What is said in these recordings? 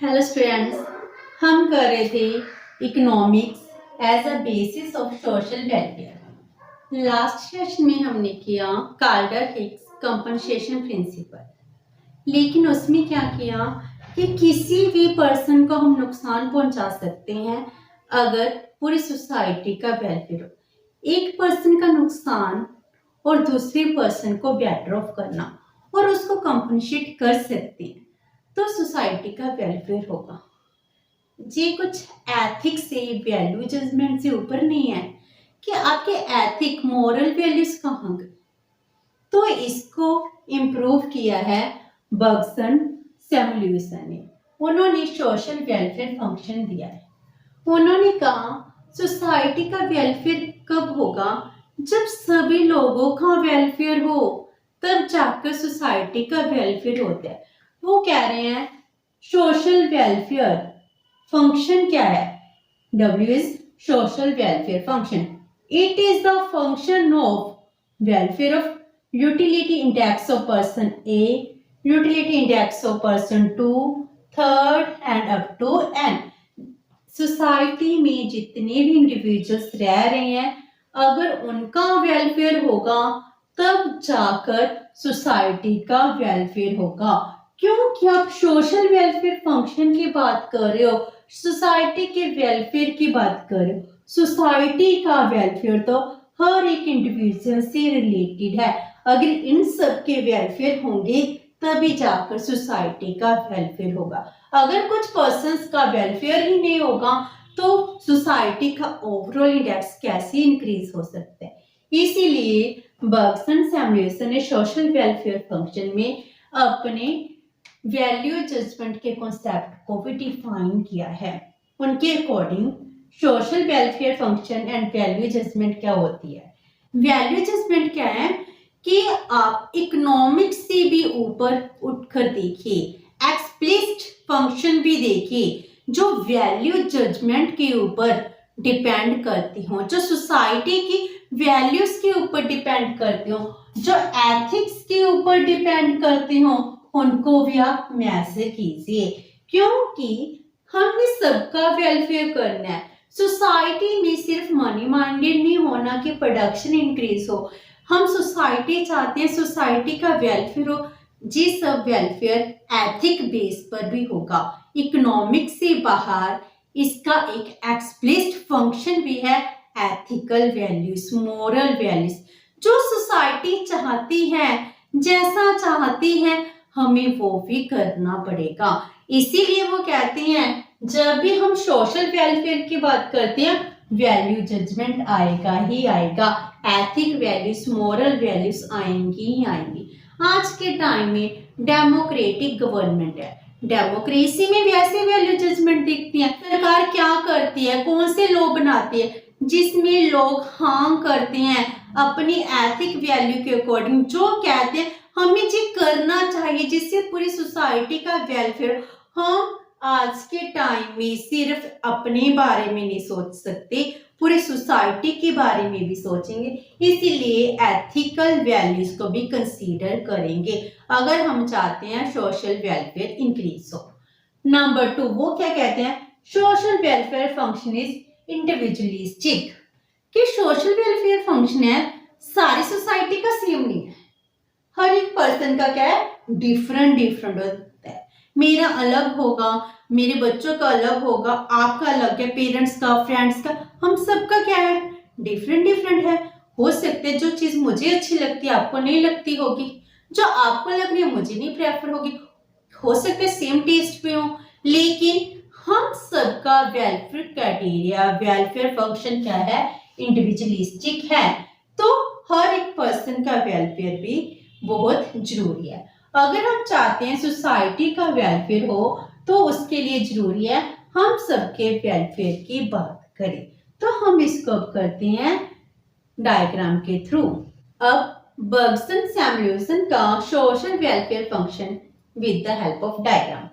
Hello students, हम कर रहे थे economics as a basis of social welfare. Last session में हमने किया कार्टर हिक्स कंपनसेशन प्रिंसिपल, लेकिन उसमें क्या किया कि किसी भी पर्सन को हम नुकसान पहुंचा सकते हैं अगर पूरी सोसाइटी का वेलफेयर हो। एक पर्सन का नुकसान और दूसरे पर्सन को बेटर ऑफ करना और उसको कंपनसेट कर सकते हैं तो सोसाइटी का वेलफेयर होगा। ये कुछ एथिक्स से वैल्यू जजमेंट से ऊपर नहीं है कि आपके एथिक मोरल वैल्यूज कहाँ गए। तो इसको इम्प्रूव किया है बर्गसन सैमुएल्सन ने। उन्होंने सोशल वेलफेयर फंक्शन दिया है। उन्होंने कहा सोसाइटी का वेलफेयर कब होगा, जब सभी लोगों का वेलफेयर हो, तब जाकर सोसाइटी का वेलफेयर होता है। वो कह रहे हैं सोशल वेलफेयर फंक्शन क्या है? W is social welfare function. It is the function of welfare of utility index of person A, utility index of person 2, third and up to n। Society में जितने भी इंडिविजुअल्स रह रहे हैं, अगर उनका वेलफेयर होगा तब जाकर सोसाइटी का वेलफेयर होगा। क्योंकि आप सोशल वेलफेयर फंक्शन की बात कर रहे हो, सोसाइटी के वेलफेयर की बात कर रहे हो। सोसाइटी का वेलफेयर तो हर एक इंडिविजुअल से रिलेटेड है। अगर इन सब के वेलफेयर होंगे तभी जाकर सोसाइटी का वेलफेयर होगा। अगर कुछ पर्संस का वेलफेयर ही नहीं होगा तो सोसाइटी का ओवरऑल इंडेक्स कैसे इंक्रीज हो सकता है। इसीलिए बर्गसन सैमुएल्सन ने सोशल वेलफेयर फंक्शन में अपने वैल्यू जजमेंट के कॉन्सेप्ट को भी डिफाइन किया है। उनके according social welfare function and value judgement क्या होती है? वैल्यू जजमेंट क्या है कि आप इकोनॉमिक्स से भी ऊपर उठकर देखिए, एक्सप्लिसिट फंक्शन भी देखिए जो वैल्यू जजमेंट के ऊपर डिपेंड करती हो, जो सोसाइटी की वैल्यूज के ऊपर डिपेंड करती हो, जो एथिक्स के ऊपर डिपेंड करती हो, उनको भी आप मेजर कीजिए। क्योंकि हमने सबका वेलफेयर करना है। सोसाइटी में सिर्फ मनी माइंडेड नहीं होना कि प्रोडक्शन इंक्रीज हो। हम सोसाइटी चाहते हैं सोसाइटी का वेलफेयर हो। जी सब वेलफेयर एथिक बेस पर भी होगा। इकोनॉमिक्स से बाहर इसका एक एक्सप्लिसिट फंक्शन भी है, एथिकल वैल्यूज, मोरल वैल्यूज। जो सोसाइटी चाहती है, जैसा चाहती है, हमें वो भी करना पड़ेगा। इसीलिए वो कहते हैं जब भी हम सोशल वेलफेयर की बात करते हैं वैल्यू जजमेंट आएगा ही आएगा, एथिक वैल्यूज, मोरल वैल्यूज आएंगी ही आएंगी। आज के टाइम में डेमोक्रेटिक गवर्नमेंट है, डेमोक्रेसी में वैसे वैल्यू जजमेंट दिखती है। सरकार क्या करती है, कौन से लॉ बनाती है जिसमें लोग हाँ करते हैं अपनी एथिक वैल्यू के अकॉर्डिंग, जो कहते हैं हमें ये करना चाहिए जिससे पूरी सोसाइटी का वेलफेयर। हम आज के टाइम में सिर्फ अपने बारे में नहीं सोच सकते, पूरी सोसाइटी के बारे में भी सोचेंगे। इसीलिए एथिकल वैल्यूज को भी कंसीडर करेंगे अगर हम चाहते हैं सोशल वेलफेयर इंक्रीज हो। नंबर 2 वो क्या कहते हैं, social welfare function is individualistic. कि सोशल वेलफेयर फंक्शन है सारी सोसाइटी का सेम नहीं है, हर एक पर्सन का क्या है, डिफरेंट डिफरेंट होता है। मेरा अलग होगा, मेरे बच्चों का अलग होगा, आपका अलग है, पेरेंट्स का, फ्रेंड्स का, हम सबका क्या है, डिफरेंट डिफरेंट है। हो सकते है जो चीज मुझे अच्छी लगती है आपको नहीं लगती होगी, जो आपको लग रही है मुझे नहीं प्रेफर होगी। हो सकता है सेम टेस्ट पे हो, लेकिन हम सबका वेलफेयर क्राइटेरिया, वेलफेयर फंक्शन क्या है, इंडिविजुअलिस्टिक है। तो हर एक पर्सन का वेलफेयर भी बहुत जरूरी है। अगर हम चाहते हैं सोसाइटी का वेलफेयर हो तो उसके लिए जरूरी है हम सबके वेलफेयर की बात करें। तो हम इसको अब करते हैं डायग्राम के थ्रू। अब बर्गसन सैमुएल्सन का social welfare function with the help of diagram,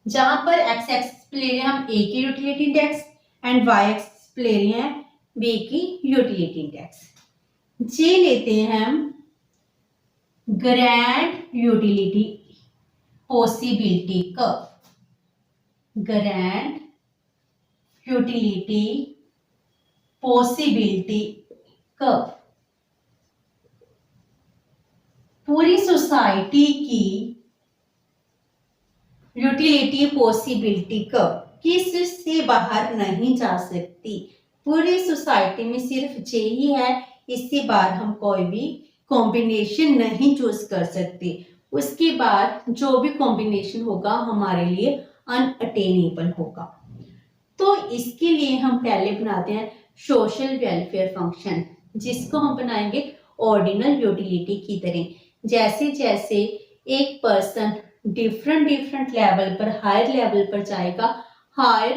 जहां पर एक्स एक्सिस ले रहे हैं हम ए की utility index and Y axis ले रहे हैं बी की यूटिलिटी इंडेक्स। जे लेते हैं हम grand utility possibility curve. Grand utility possibility curve. पूरी सोसाइटी की यूटिलिटी पॉसिबिलिटी कर्व किससे बाहर नहीं जा सकती। पूरी सोसाइटी में सिर्फ जे ही है, इससे बाहर हम कोई भी कॉम्बिनेशन नहीं चूज कर सकते। उसके बाद जो भी कॉम्बिनेशन होगा हमारे लिए अनअटेनेबल होगा। तो इसके लिए हम पहले बनाते हैं सोशल वेलफेयर फंक्शन, जिसको हम बनाएंगे ऑर्डिनल यूटिलिटी की तरह। जैसे जैसे एक पर्सन डिफरेंट लेवल पर, हायर लेवल पर जाएगा, हायर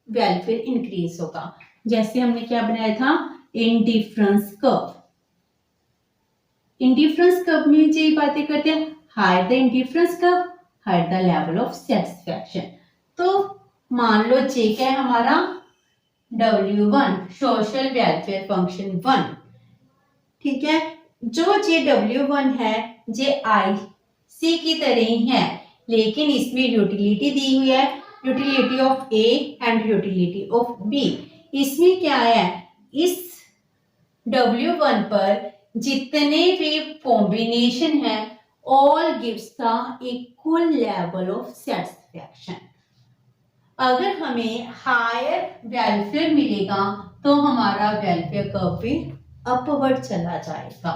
वेलफेयर इंक्रीज होगा। जैसे हमने क्या बनाया था, इंडिफरेंस कर्व। इंडिफरेंस कर्व में यही बातें करते हैं, higher the indifference curve higher the level of satisfaction. तो मान लो जे क्या है हमारा, W1 सोशल वेलफेयर फंक्शन 1, ठीक है। जो जे W1 है जे IC की तरह ही है, लेकिन इसमें यूटिलिटी दी हुई है, utility of A and utility of B। इसमें क्या है, इस W1 पर जितने भी कॉम्बिनेशन है all gives the equal level of satisfaction. अगर हमें हायर वेलफेयर मिलेगा तो हमारा वेलफेयर कर्व भी अपवर्ड चला जाएगा।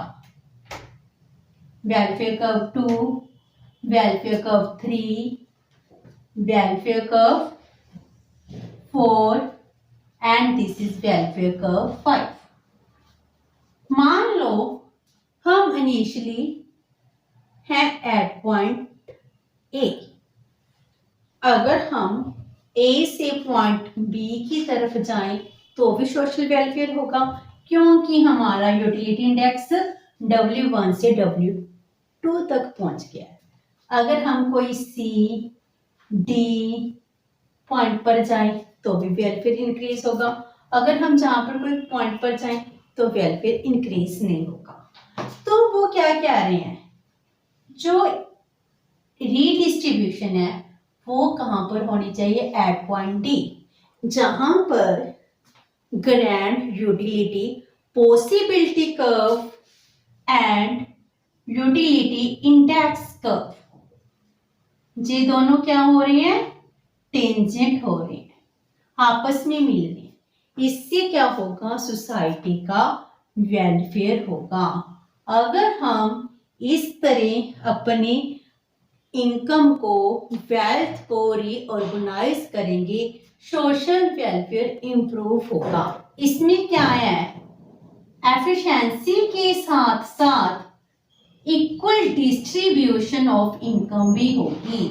Welfare curve 2, welfare curve 3, welfare curve 4 and this is welfare curve 5। मान लो हम इनिशियली हैं एट पॉइंट ए। अगर हम ए से पॉइंट बी की तरफ जाएं तो भी सोशल वेलफेयर होगा, क्योंकि हमारा यूटिलिटी इंडेक्स W1 से W2 तक पहुंच गया है। अगर हम कोई C D पॉइंट पर जाएं तो भी वेलफेयर इंक्रीज होगा। अगर हम जहां पर कोई पॉइंट पर जाएं तो वेलफेयर इंक्रीज नहीं होगा। तो वो क्या कह रहे हैं, जो रीडिस्ट्रीब्यूशन है वो कहां पर होनी चाहिए, एट पॉइंट डी, जहां पर grand utility possibility curve and utility index curve, ये दोनों क्या हो रहे हैं, टेंजेंट हो रहे हैं, आपस में मिल रहे हैं। इससे क्या होगा, सोसाइटी का वेलफेयर होगा। अगर हम इस तरह अपनी इनकम को, वेल्थ को रीऑर्गेनाइज करेंगे, सोशल वेलफेयर इंप्रूव होगा। इसमें क्या है, एफिशिएंसी के साथ साथ इक्वल डिस्ट्रीब्यूशन ऑफ इनकम भी होगी।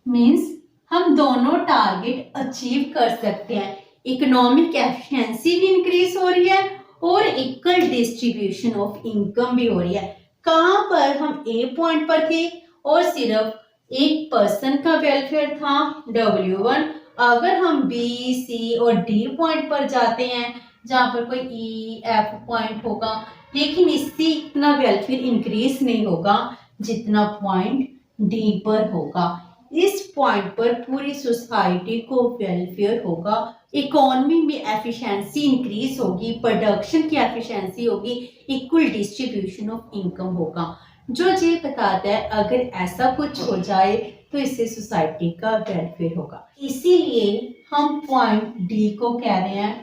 मीन्स हम दोनों टारगेट अचीव कर सकते हैं, इकोनॉमिक एफिशिएंसी भी इंक्रीज हो रही है और इक्वल डिस्ट्रीब्यूशन ऑफ इनकम भी हो रही है। कहां पर हम ए पॉइंट पर थे और सिर्फ एक पर्सन का वेलफेयर था W1। अगर हम B, C और D पॉइंट पर जाते हैं जहां पर कोई E, F पॉइंट होगा, लेकिन इससे इतना वेलफेयर इंक्रीज नहीं होगा जितना पॉइंट D पर होगा। इस पॉइंट पर पूरी सोसाइटी को वेलफेयर होगा, इकोनॉमी में एफिशिएंसी इंक्रीज होगी, प्रोडक्शन की एफिशिएंसी होगी, इक्वल डिस्ट्रीब्यूशन ऑफ इनकम होगा। जो ये बताता है अगर ऐसा कुछ हो जाए तो इससे सोसाइटी का वेलफेयर होगा। इसीलिए हम पॉइंट डी को कह रहे हैं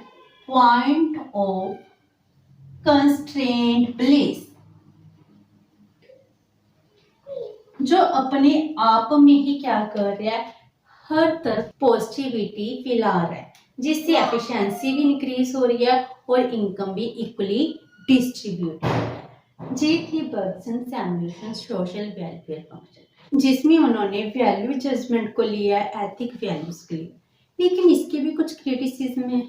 पॉइंट ऑफ कंस्ट्रेंट ब्लिस, जो अपने आप में ही क्या कर रहा है, हर तरफ पॉजिटिविटी फैला रहा है, जिससे एफिशिएंसी भी इंक्रीज हो रही है और इनकम भी इक्वली डिस्ट्रीब्यूट हो रहा है। ये थी बर्गसन सैमुएल्सन सोशल वेलफेयर फंक्शन, जिसमें उन्होंने वैल्यू जजमेंट को लिया, एथिक वैल्यूज के लिए। लेकिन इसके भी कुछ क्रिटिसिज्म है।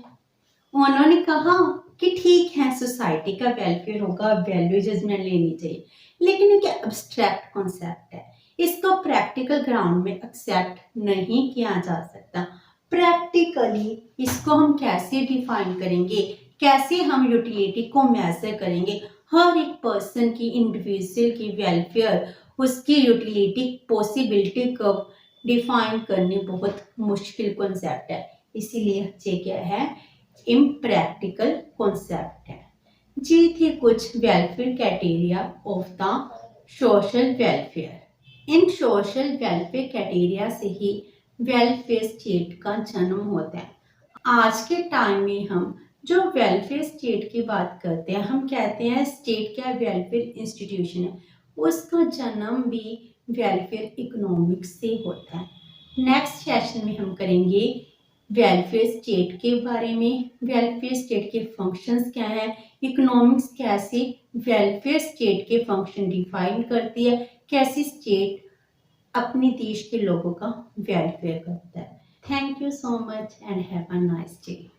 उन्होंने कहा कि ठीक है सोसाइटी का वेलफेयर होगा, वैल्यू जजमेंट लेनी चाहिए, लेकिन ये क्या एब्स्ट्रैक्ट कॉन्सेप्ट है, इसको प्रैक्टिकल ग्राउंड में एक्सेप्ट नहीं किया जा सकता। प्रैक्टिकली इसको हम कैसे डिफाइन करेंगे, कैसे हम यूटिलिटी को मेजर करेंगे। हर एक पर्सन की इंडिविजुअल की वेलफेयर, उसकी यूटिलिटी पॉसिबिलिटी को डिफाइन करने बहुत मुश्किल कॉन्सेप्ट है, इसीलिए ये क्या है, इम्प्रैक्टिकल कॉन्सेप्ट है। जी थे कुछ welfare criteria of the social welfare. In social welfare criteria से ही वेलफेयर स्टेट का जन्म होता है। आज के टाइम में हम जो वेलफेयर स्टेट की बात करते हैं, हम कहते हैं स्टेट क्या वेलफेयर इंस्टीट्यूशन है, उसका जन्म भी वेलफेयर इकोनॉमिक्स से होता है। नेक्स्ट सेशन में हम करेंगे वेलफेयर स्टेट के बारे में, वेलफेयर स्टेट के फंक्शंस क्या है, इकोनॉमिक्स कैसे वेलफेयर स्टेट के फंक्शन डिफाइन करती है, कैसी स्टेट अपने देश के लोगों का वेलफेयर करता है। Thank you so much and have a nice day.